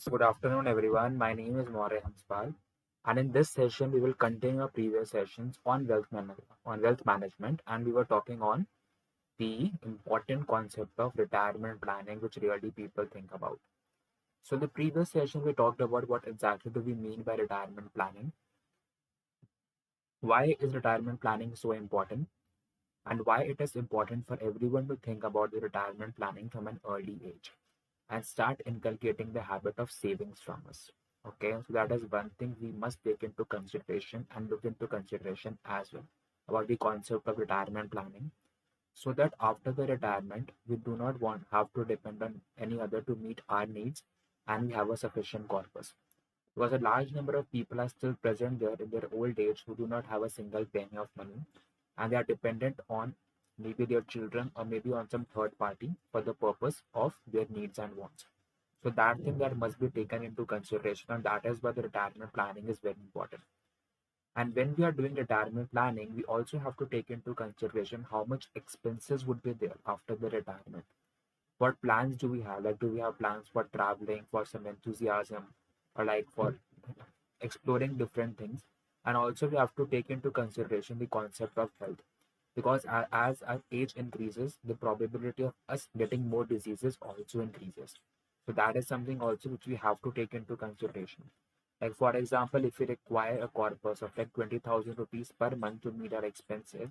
So good afternoon, everyone. My name is Maurya Hanspal, and in this session, we will continue our previous sessions on wealth management, and we were talking on the important concept of retirement planning, which really people think about. So, in the previous session, we talked about what exactly do we mean by retirement planning, why is retirement planning so important, and why it is important for everyone to think about the retirement planning from an early age and start inculcating the habit of savings from us. Okay, so that is one thing we must take into consideration and look into consideration as well about the concept of retirement planning, so that after the retirement we do not want have to depend on any other to meet our needs, and we have a sufficient corpus, because a large number of people are still present there in their old age who do not have a single penny of money, and they are dependent on maybe their children or maybe on some third party for the purpose of their needs and wants. So that thing that must be taken into consideration, and that is why the retirement planning is very important. And when we are doing retirement planning, we also have to take into consideration how much expenses would be there after the retirement. What plans do we have? Like, do we have plans for traveling, for some enthusiasm, or like for exploring different things? And also, we have to take into consideration the concept of health, because as our age increases, the probability of us getting more diseases also increases. So that is something also which we have to take into consideration. Like for example, if we require a corpus of like 20,000 rupees per month to meet our expenses,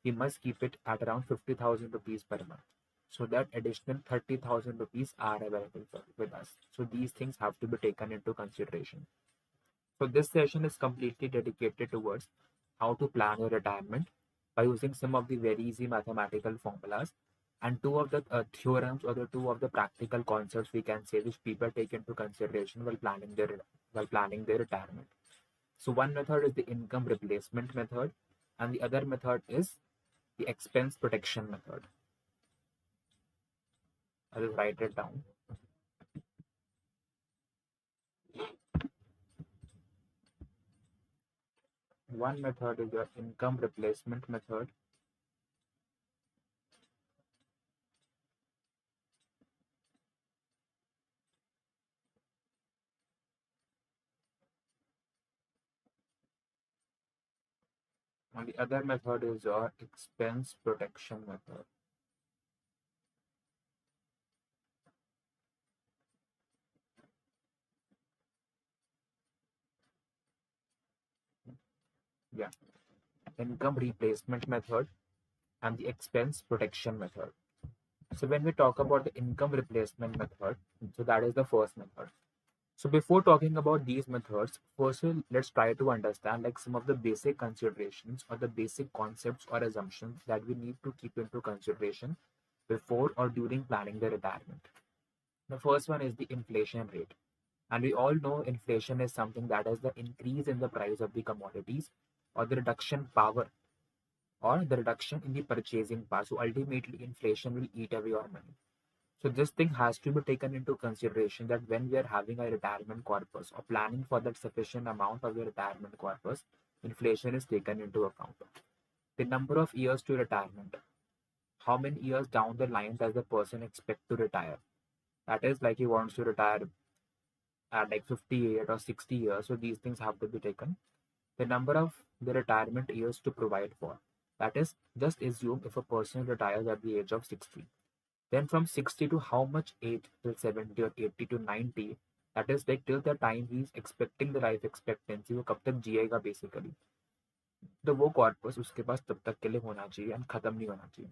we must keep it at around 50,000 rupees per month, so that additional 30,000 rupees are available with us. So these things have to be taken into consideration. So this session is completely dedicated towards how to plan your retirement by using some of the very easy mathematical formulas and two of the theorems, or the two of the practical concepts we can say, which people take into consideration while planning their retirement. So one method is the income replacement method, and the other method is the expense protection method. I will write it down. One method is the income replacement method. And the other method is your expense protection method. Yeah, income replacement method and the expense protection method. So when we talk about the income replacement method, so that is the first method. So before talking about these methods, first let's try to understand like some of the basic considerations or the basic concepts or assumptions that we need to keep into consideration before or during planning the retirement. The first one is the inflation rate. And we all know inflation is something that is the increase in the price of the commodities, or the reduction power, or the reduction in the purchasing power. So ultimately, inflation will eat away your money. So this thing has to be taken into consideration, that when we are having a retirement corpus or planning for that sufficient amount of your retirement corpus, inflation is taken into account. The number of years to retirement. How many years down the line does the person expect to retire? That is, like he wants to retire at like 58 or 60 years. So these things have to be taken. The number of the retirement years to provide for. That is, just assume if a person retires at the age of 60, then from 60 to how much age till 70 or 80 to 90, that is like till the time he is expecting the life expectancy, वो कब तक जिएगा basically. तो वो corpus उसके पास तब तक के लिए होना चाहिए and खत्म नहीं होना चाहिए.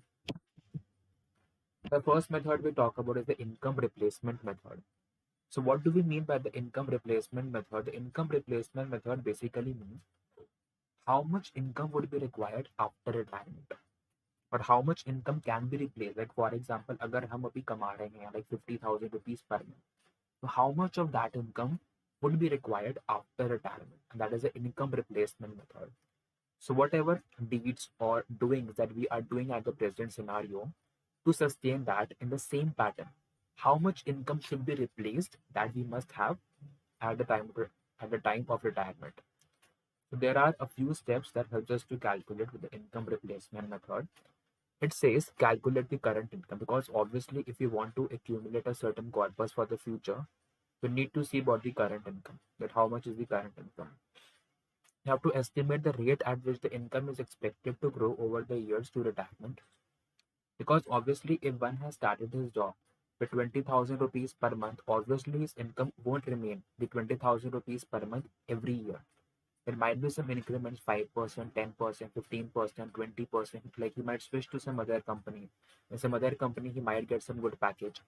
The first method we talk about is the income replacement method. So what do we mean by the income replacement method? The income replacement method basically means how much income would be required after retirement, or how much income can be replaced. Like for example, अगर हम अभी कमा रहे हैं like 50,000 rupees per month, so how much of that income would be required after retirement? And that is the income replacement method. So whatever deeds or doings that we are doing at the present scenario, to sustain that in the same pattern, how much income should be replaced that we must have at the time of retirement. So there are a few steps that help us to calculate with the income replacement method. It says calculate the current income, because obviously if you want to accumulate a certain corpus for the future, You need to see about the current income, that how much is the current income. You have to estimate the rate at which the income is expected to grow over the years to retirement. Because obviously, if one has started his job with 20,000 rupees per month, obviously his income won't remain the 20,000 rupees per month every year. There might be some increments, 5%, 10%, 15%, 20%. Like he might switch to some other company. In some other company, he might get some good package.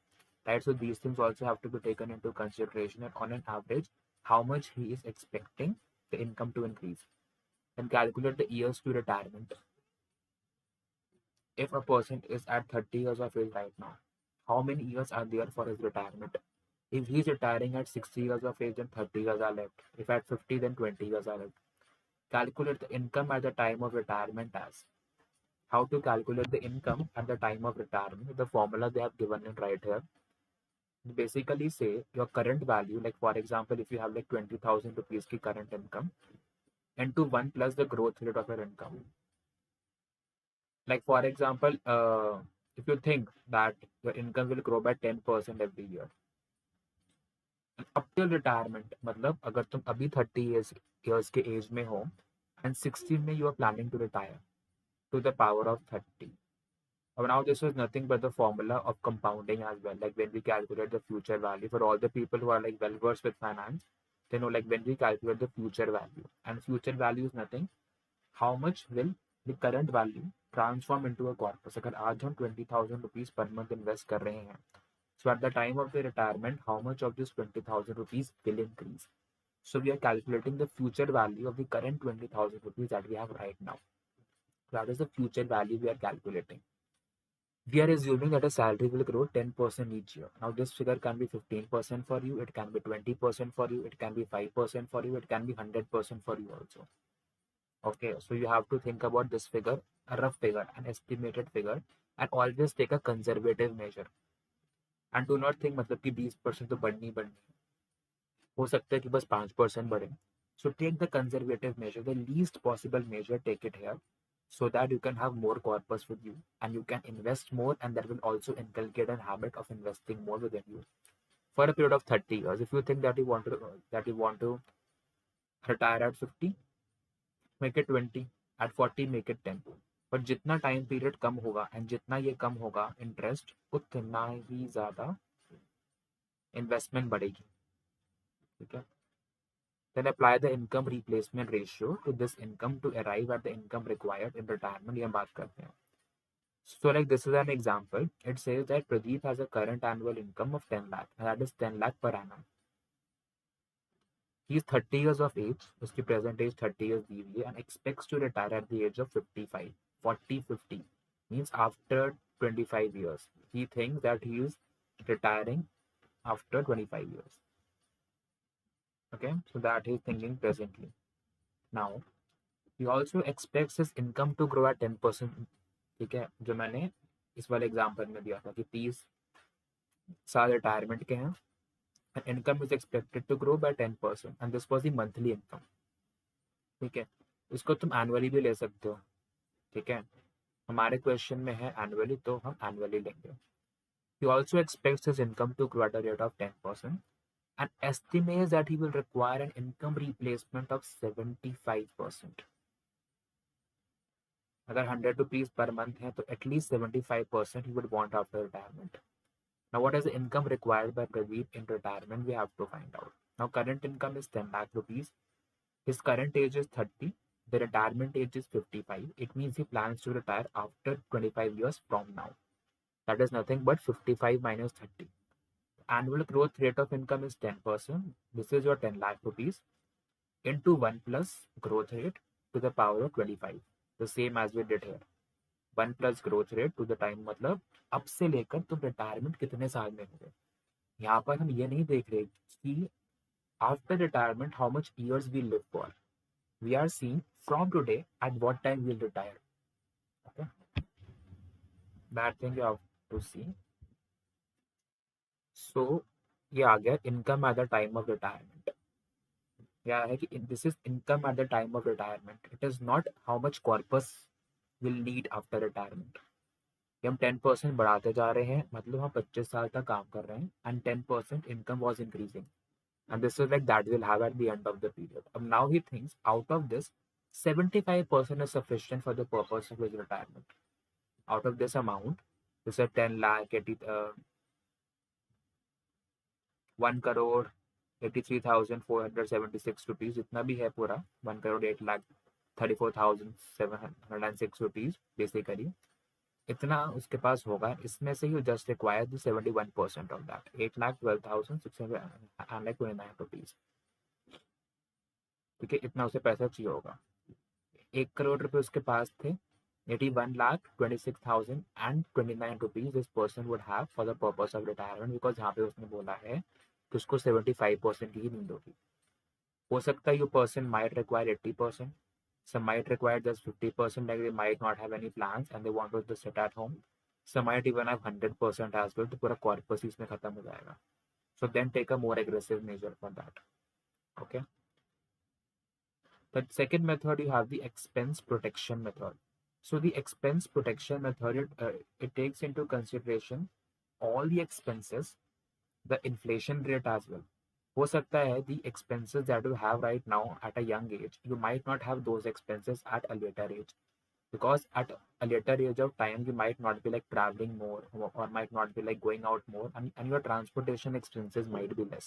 Right? So these things also have to be taken into consideration, and on an average, how much he is expecting the income to increase. And calculate the years to retirement. If a person is at 30 years of age right now, how many years are there for his retirement? If he's retiring at 60 years of age, then 30 years are left. If at 50, then 20 years are left. Calculate the income at the time of retirement as. How to calculate the income at the time of retirement? The formula they have given it right here. Basically say your current value, like for example, if you have like 20,000 rupees ki current income, into 1 plus the growth rate of your income. Like for example, if you think that your income will grow by 10% every year, up till retirement, मतलब अगर तुम अभी 30 years के as में हो and 60 में you are planning to retire to the power of 30. Now this is nothing but the formula of compounding as well. Like when we calculate the future value, for all the people who are like well versed with finance, they know like when we calculate the future value, and future value is nothing, how much will the current value transform into a corpus. अगर आज हम 20,000 rupees per month invest कर रहे हैं, so at the time of the retirement, how much of this 20,000 rupees will increase? So we are calculating the future value of the current 20,000 rupees that we have right now. That is the future value we are calculating. We are assuming that a salary will grow 10% each year. Now this figure can be 15% for you, it can be 20% for you, it can be 5% for you, it can be 100% for you also. Okay, so you have to think about this figure, a rough figure, an estimated figure, and always take a conservative measure. And do not think मतलब कि 20% तो बढ़नी बढ़नी हो सकता है कि बस 5% बढ़े. So take the conservative measure, the least possible measure, take it here, so that you can have more corpus with you and you can invest more, and that will also inculcate a habit of investing more within you for a period of 30 years. If you think that you want to retire at 50, make it 20, at 40 make it 10. पर जितना time period कम होगा and जितना ये कम होगा interest, उतना ही ज्यादा investment बढ़ेगी. ठीक है. Then apply the income replacement ratio to this income to arrive at the income required in retirement. ये बात करते हैं. So like this is an example. It says that Pradeep has a current annual income of 10 lakh, and that is 10 lakh per annum. He is 30 years of age, उसकी present age 30 years दी हुई है, and expects to retire at the age of 55. 40-50 means after 25 years. He thinks that he is retiring after 25 years. Okay, so that he is thinking presently. Now, he also expects his income to grow at 10%. ठीक है, जो मैंने इस वाले example में दिया था कि 30 साल रिटायरमेंट के हैं, and income is expected to grow by 10%, and this was the monthly income. ठीक है, इसको तुम एनुअली भी ले सकते हो. ठीक है, हमारे क्वेश्चन में है एनुअली, तो हम एनुअली लेंगे. He also expects his income to grow at a rate of 10% and estimates that he will require an income replacement of 75%. अगर 100 rupees per month है तो at least 75% he would want after retirement. Now what is the income required by Pradeep in retirement? We have to find out. Now current income is 10 lakh rupees. His current age is 30. The retirement age is 55. It means he plans to retire after 25 years from now. That is nothing but 55 minus 30. Annual growth rate of income is 10%. This is your 10 lakh rupees into 1 plus growth rate to the power of 25. The same as we did here. 1 plus growth rate to the time, मतलब अब से लेकर तुम retirement कितने साल में हो. यहाँ पर हम ये नहीं देख रहे कि after retirement how much years we live for. We are seeing from today at what time we'll retire. Okay, that thing you have to see. So ये आ गया income at the time of retirement. क्या है कि this is income at the time of retirement. It is not how much corpus will need after retirement. हम 10% बढ़ाते जा रहे हैं, मतलब हम 25 साल तक काम कर रहे हैं, and 10% income was increasing. And this is like that we'll have at the end of the period. Now he thinks out of this, 75% is sufficient for the purpose of his retirement. Out of this amount, this is 10 lakh, 1 crore 83,476 rupees, जितना भी है पूरा 1 crore 8 lakh 34,706 rupees basically. इतना उसके पास होगा, इसमें से ही just require the 71% of that 8,12,629 rupees. ठीक है, इतना उसे पैसा चाहिए होगा. 1 करोड़ रुपए उसके पास थे. 81,26,029 rupees this person would have for the purpose of retirement, because यहाँ पे उसने बोला है कि उसको 75% की ही नींद होगी. हो सकता है you person might require 80%, some might require just 50%, like they might not have any plans and they want to just sit at home. Some might even have 100% as well, तो पूरा corpus इसमें खत्म हो जाएगा. So then take a more aggressive measure for that. Okay. The second method, you have the expense protection method. So the expense protection method, it takes into consideration all the expenses, the inflation rate as well. हो सकता है the expenses that you have right now at a young age, you might not have those expenses at a later age, because at a later age of time you might not be like traveling more or might not be like going out more, and your transportation expenses might be less.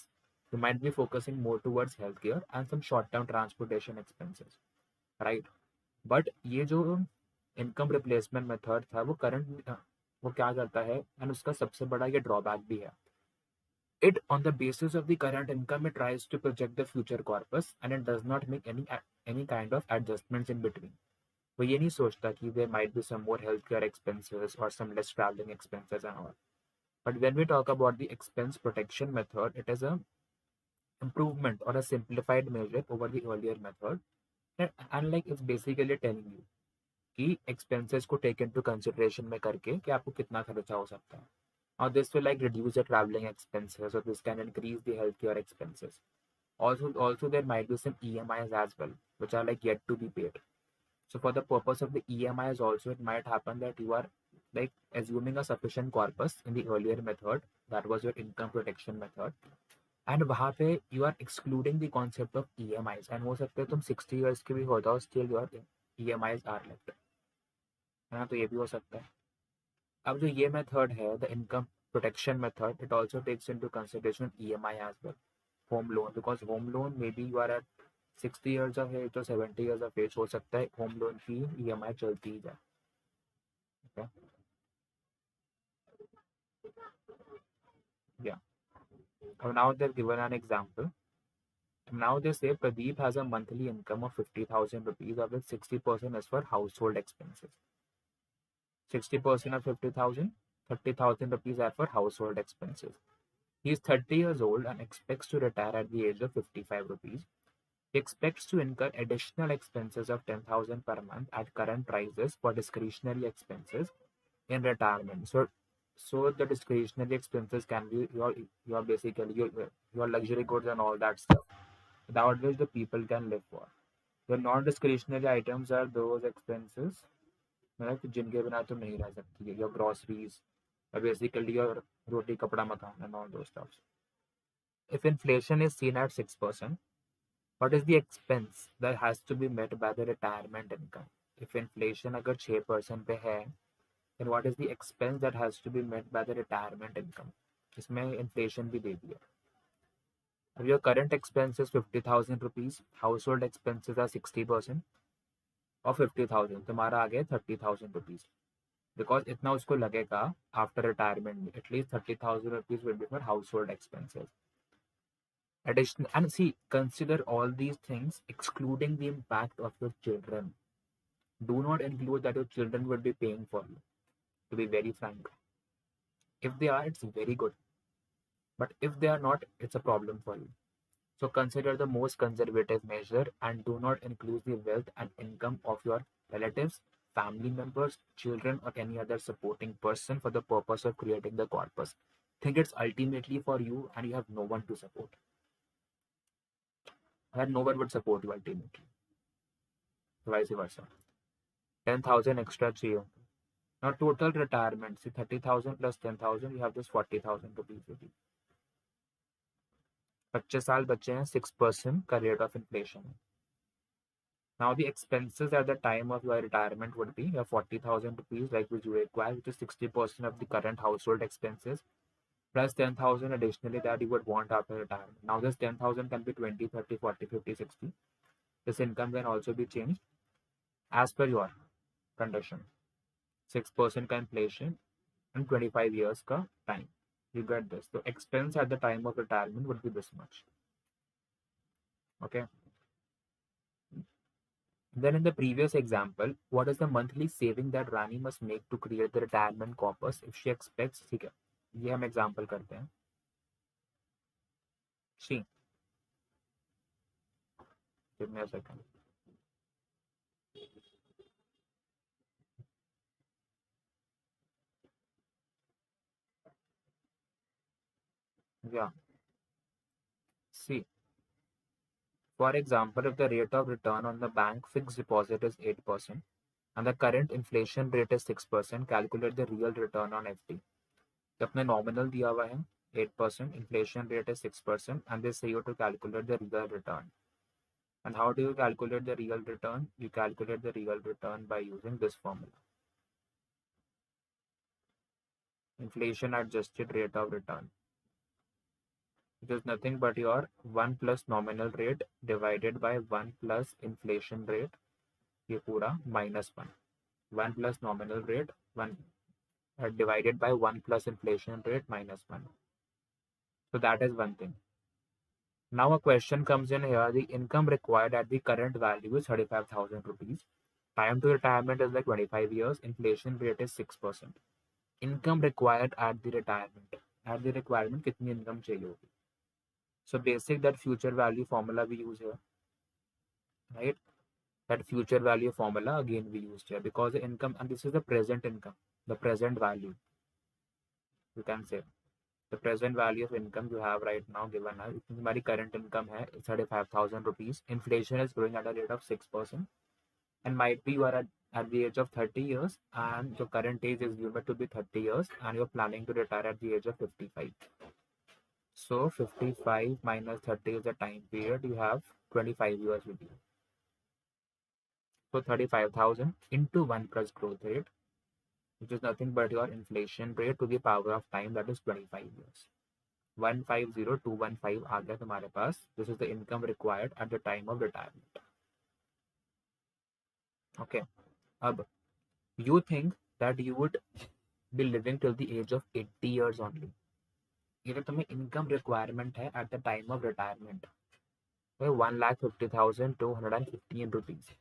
You might be focusing more towards healthcare and some short-term transportation expenses, right? But ये जो income replacement method था वो current वो क्या करता है, and उसका सबसे बड़ा ये drawback भी है. It, on the basis of the current income, it tries to project the future corpus and it does not make any kind of adjustments in between. वो ये नहीं सोचता कि there might be some more healthcare expenses or some less traveling expenses and all. But when we talk about the expense protection method, it is a improvement or a simplified measure over the earlier method. And like it's basically telling you कि expenses को take into consideration में करके कि आपको कितना खर्चा हो सकता है. Now this will like reduce the traveling expenses, or this can increase the healthcare expenses. Also there might be some EMIs as well, which are like yet to be paid. So for the purpose of the EMIs also, it might happen that you are like assuming a sufficient corpus in the earlier method, that was your income protection method, and वहाँ पे you are excluding the concept of EMIs, and हो सकता है तुम 60 years के भी हो जाओ, still your EMIs are left, है ना, तो ये भी हो सकता है. अब जो ये मेथड है, the income protection method, it also takes into consideration EMI as well, home loan, because home loan may be you are at 60 years of age or 70 years of age, हो सकता है होम लोन की EMI चलती ही जाए. Okay? Yeah. Now they've given an example. Now they say Pradeep has a monthly income of 50,000 rupees, of which 60% is for household expenses. 60% of 50,000, 30,000 rupees are for household expenses. He is 30 years old and expects to retire at the age of 55 rupees. He expects to incur additional expenses of 10,000 per month at current prices for discretionary expenses in retirement. So the discretionary expenses can be your basically your luxury goods and all that stuff, without which the people can live for. Your non-discretionary items are those expenses मतलब जिनके बिना तुम नहीं रह सकती. Your groceries, basically your roti, kapda, makan, and all those stuff. If inflation is seen at 6%, what is the expense that has to be met by the retirement income? If inflation अगर 6% पे है, then what is the expense that has to be met by the retirement income? इसमें inflation भी दे दिया. If your current expense is 50,000 rupees, household expenses are 60% of 50,000, तुम्हारा आ गया 30,000 rupees. Because इतना उसको लगेगा after retirement, at least 30,000 rupees will be for household expenses. Additional, and see, consider all these things excluding the impact of your children. Do not include that your children will be paying for you, to be very frank. If they are, it's very good. But if they are not, it's a problem for you. So consider the most conservative measure and do not include the wealth and income of your relatives, family members, children, or any other supporting person for the purpose of creating the corpus. Think it's ultimately for you and you have no one to support. And no one would support you ultimately. Vice versa. 10,000 extra चाहिए. Now total retirement, see 30,000 plus 10,000, you have just 40,000 rupees with you. 25 साल बचे हैं, 6% का rate of inflation. Now the expenses at the time of your retirement would be 40,000 rupees, like which you require, which is 60% of the current household expenses, plus 10,000 additionally that you would want after retirement. Now this 10,000 can be 20, 30, 40, 50, 60. This income can also be changed as per your condition. 6% ka inflation and 25 years ka time. You get this. So expense at the time of retirement would be this much. Okay. Then in the previous example, what is the monthly saving that Rani must make to create the retirement corpus if she expects? ठीक है, ये हम example करते हैं. See, give me a second. Yeah. See, for example, if the rate of return on the bank fixed deposit is 8% and the current inflation rate is 6%, calculate the real return on FD. तो अपने nominal दिया हुआ है 8%, inflation rate is 6%, and they say you to calculate the real return. And how do you calculate the real return? You calculate the real return by using this formula. Inflation adjusted rate of return, which is nothing but your 1 plus nominal rate divided by 1 plus inflation rate, ये पूरा minus 1. 1 plus nominal rate 1 divided by 1 plus inflation rate minus 1. So that is one thing. Now a question comes in here. The income required at the current value is 35,000 rupees. Time to retirement is like 25 years. Inflation rate is 6%. Income required at the retirement. At the requirement, कितनी income चाहिए होगी? So basic that future value formula we use here, right? That future value formula again we used here because the income, and this is the present income, the present value. You can say the present value of income you have right now given now. हमारी current income है 35,000 rupees. Inflation is growing at a rate of 6%, and might be you are at the age of 30 years, and your current age is assumed to be 30 years, and you're planning to retire at the age of 55. So 55 minus 30 is the time period. You have 25 years with you. So 35,000 into 1 plus growth rate, which is nothing but your inflation rate to the power of time, that is 25 years. 150,215 आ गया तुम्हारे पास. This is the income required at the time of retirement. Okay. अब you think that you would be living till the age of 80 years only. ये तुम्हें income requirement है at the time of retirement. 1,50,215 rupees.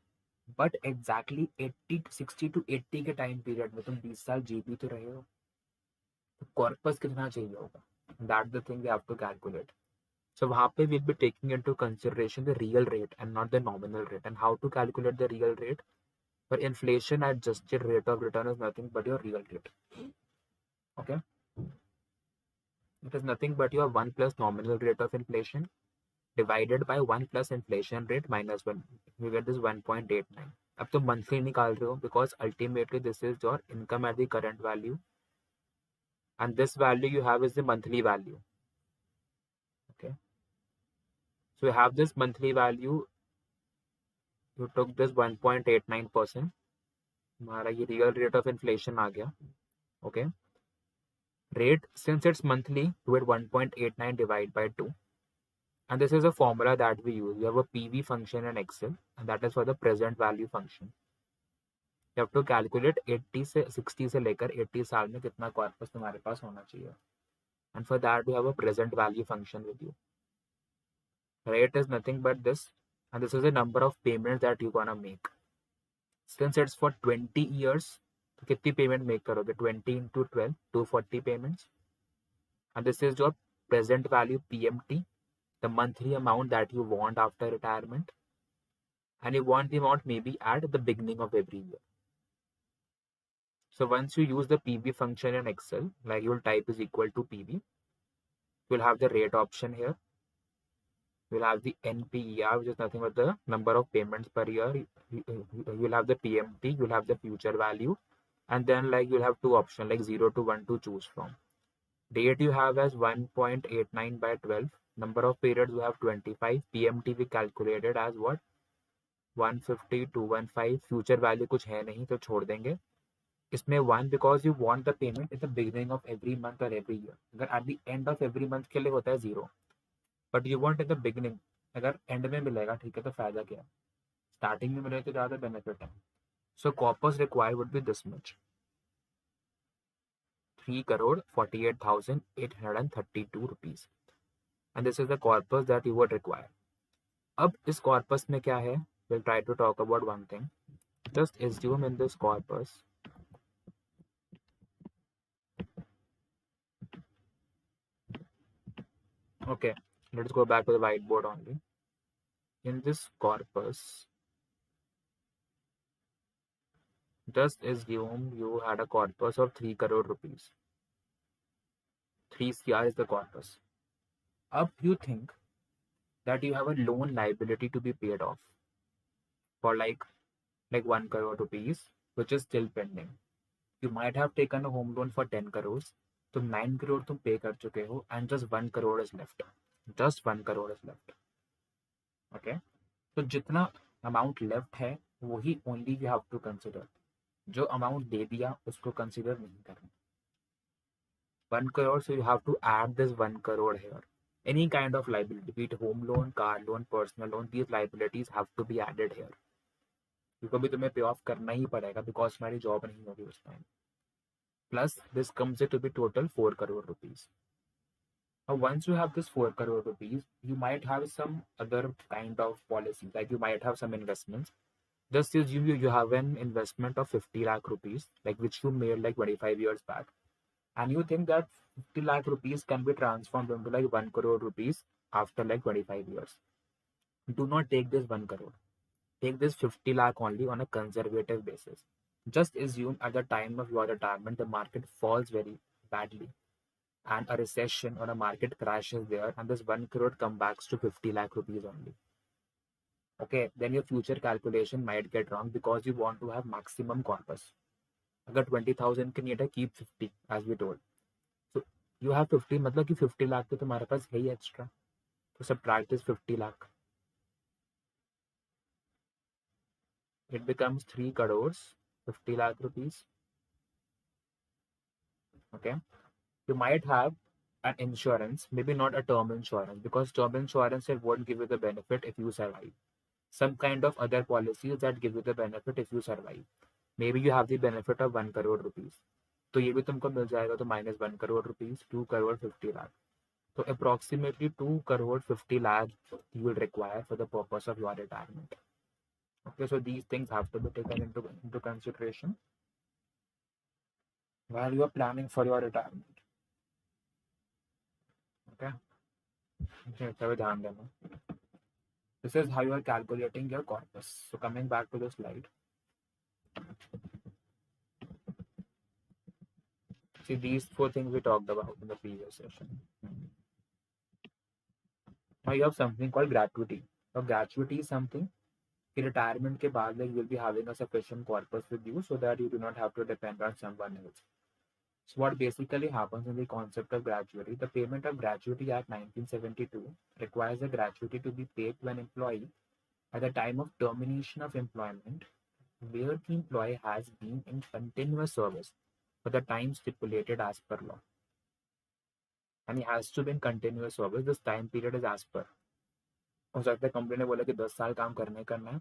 But exactly 80 60 to 80 के time period में तुम 20 साल जी भी तो रहे हो, तो कॉर्पस कितना चाहिए होगा? That the thing we have to calculate. So वहां पे we be taking into consideration the real rate and not the nominal rate. And how to calculate the real rate? For inflation adjusted rate of return is nothing but your real rate. Okay, it is nothing but your 1 plus nominal rate of inflation divided by 1 plus inflation rate minus 1. You get this 1.89. अब तो monthly निकाल रहे हो because ultimately this is your income at the current value, and this value you have is the monthly value. Okay, so you have this monthly value. You took this 1.89%. हमारा ये real rate of inflation आ गया. Okay, rate since it's monthly, do it 1.89 divide by 2. And this is a formula that we use. We have a PV function in Excel, and that is for the present value function. You have to calculate 80 से 60 से लेकर 80 साल में कितना corpus तुम्हारे पास होना चाहिए. And for that we have a present value function with you. Rate is nothing but this, and this is the number of payments that you're gonna make. Since it's for 20 years, तो कितनी payment make करोगे? 20 into 12, 240 payments. And this is your present value PMT, the monthly amount that you want after retirement, and you want the amount maybe at the beginning of every year. So once you use the PV function in Excel, like you will type is equal to PV, you'll have the rate option here. You'll have the NPER, which is nothing but the number of payments per year. You'll have the PMT, you'll have the future value, and then like you'll have two options like 0 to 1 to choose from. Date you have as 1.89 by 12, Number of periods we have 25. PMT we calculated as what? 150, 215. Future value कुछ है नहीं तो छोड़ देंगे. इसमें 1 because you want the payment in the beginning of every month और every year. अगर at the end of every month के लिए होता है 0, but you want in the beginning. अगर एंड में मिलेगा ठीक है तो फायदा क्या है, स्टार्टिंग में मिले तो ज़्यादा बेनिफिट है. So corpus required would be this much, 3,48,832 rupees. And this is the corpus that you would require. अब इस corpus में क्या है? We'll try to talk about one thing. Just assume in this corpus, okay, let's go back to the whiteboard only. In this corpus, just assume you had a corpus of 3 crore rupees. 3 CR is the corpus. Up you think that you have a loan liability to be paid off for like 1 crore rupees, which is still pending. You might have taken a home loan for 10 crores. तो 9 crore तुम पे कर चुके हो and just 1 crore is left. Just 1 crore is left. Okay? तो जितना amount left है वही only you have to consider. जो अमाउंट दे दिया उसको कंसिडर नहीं करना. 1 crore, so you have to add this 1 crore here. Any kind of liability, be it home loan, car loan, personal loan, these liabilities have to be added here. क्योंकि भी तुम्हें पे ऑफ करना ही पड़ेगा बिकॉज तुम्हारी job नहीं होगी उस time. Plus this comes to be total 4 crore rupees. Now once you have this 4 crore rupees, you might have some other kind of policies, like you might have some investments. Just assume you have an investment of 50 lakh rupees, like which you made like 25 years back, and you think that 50 lakh rupees can be transformed into like 1 crore rupees after like 25 years. Do not take this 1 crore. Take this 50 lakh only on a conservative basis. Just assume at the time of your retirement, the market falls very badly and a recession or a market crash is there and this 1 crore comes back to 50 lakh rupees only. Okay, then your future calculation might get wrong because you want to have maximum corpus. अगर 20,000 की need है, keep 50 as we told. So you have 50, मतलब कि 50 लाख तो तुम्हारे पास है ही extra. तो subtract this 50 lakh. It becomes 3 crores, 50 lakh rupees. Okay. You might have an insurance, maybe not a term insurance, because term insurance it won't give you the benefit if you survive. Some kind of other policies that give you the benefit if you survive. Maybe you have the benefit of 1 crore rupees. तो ये भी तुमको मिल जाएगा तो -1 crore rupees, 2 crore 50 lakh. So approximately 2 crore 50 lakh you will require for the purpose of your retirement. Okay, so these things have to be taken into consideration while you are planning for your retirement. Okay, so ध्यान देना. This is how you are calculating your corpus. So coming back to the slide. See, these 4 things we talked about in the previous session. Now you have something called gratuity. Now gratuity is something in retirement के बाद like you will be having a sufficient corpus with you so that you do not have to depend on someone else. So what basically happens in the concept of gratuity, the Payment of Gratuity Act 1972 requires a gratuity to be paid to an employee at the time of termination of employment where the employee has been in continuous service for the time stipulated as per law. And he has to be in continuous service. This time period is as per. हो सकता है company ने बोला कि 10 साल काम करना है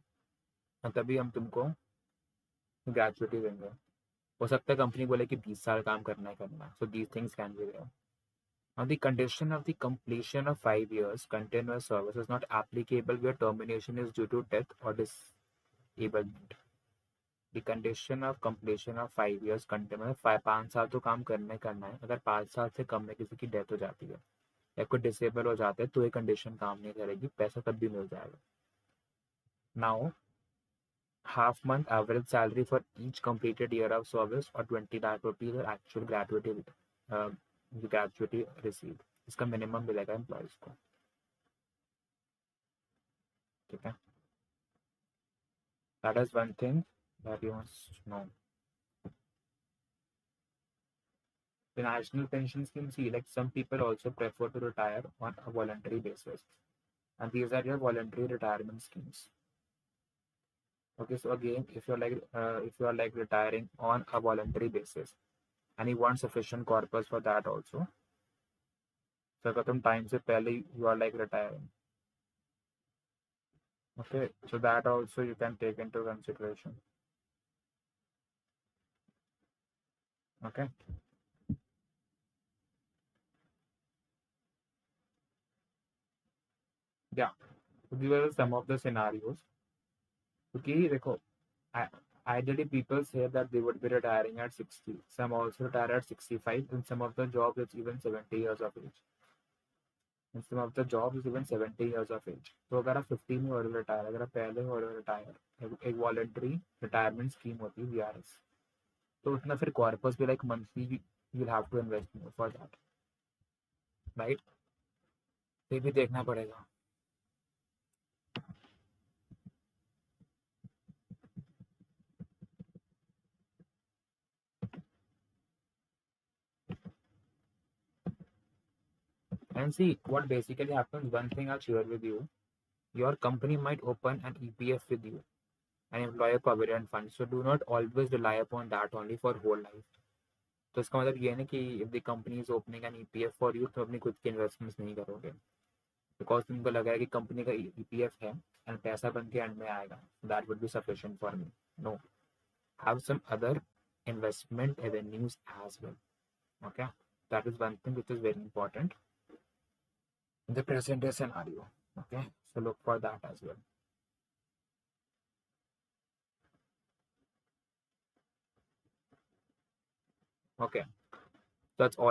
और तभी हम तुमको ग्रेचुइटी देंगे. हो सकता है कंपनी बोले कि 20 साल काम करना है. So these things can be there. Now the condition of the completion of 5 years continuous service is not applicable where termination is due to death or disablement. The condition of completion of 5 years continuous 5 साल तो काम करना है. अगर 5 साल से कम में किसी की डेथ हो जाती है या कोई डिसेबल हो जाता है तो ये कंडीशन काम नहीं करेगी, पैसा तब भी मिल जाएगा. Now half month average salary for each completed year of service or 20 lakh rupees or actual gratuity received. इसका मिनिमम मिलेगा एम्प्लॉयज को. ठीक है, that is one thing that you must know. The national pension scheme, see, like some people also prefer to retire on a voluntary basis, and these are your voluntary retirement schemes. Okay, so again, if you are like retiring on a voluntary basis and you want sufficient corpus for that also, so अगर तुम time से पहले you are like retiring, okay, so that also you can take into consideration. Okay, yeah. So these are some of the scenarios. Okay, देखो, I, ideally people say that they would be retiring at 60. Some also retire at 65. In some of the jobs, it's even 70 years of age. In some of the jobs, it's even 70 years of age. तो अगर आप 50 में और retire, अगर आप पहले और retire, एक voluntary retirement scheme होती है VRS. तो उतना फिर corpus भी like monthly you'll have to invest more for that, right? ये भी देखना पड़ेगा. And see what basically happens. One thing I'll share with you: your company might open an EPF with you, an employer provident fund. So do not always rely upon that only for whole life. तो इसका मतलब ये है ना कि if the company is opening an EPF for you, तो अपनी खुद की इन्वेस्टमेंट्स नहीं करोगे, बिकॉज तुमको लगा है कि कंपनी का EPF है एंड पैसा बन के एंड में आएगा, that would be sufficient for me. No, have some other investment avenues as well. Okay, that is one thing which is very important in the present day scenario. Okay, so look for that as well. Okay, that's all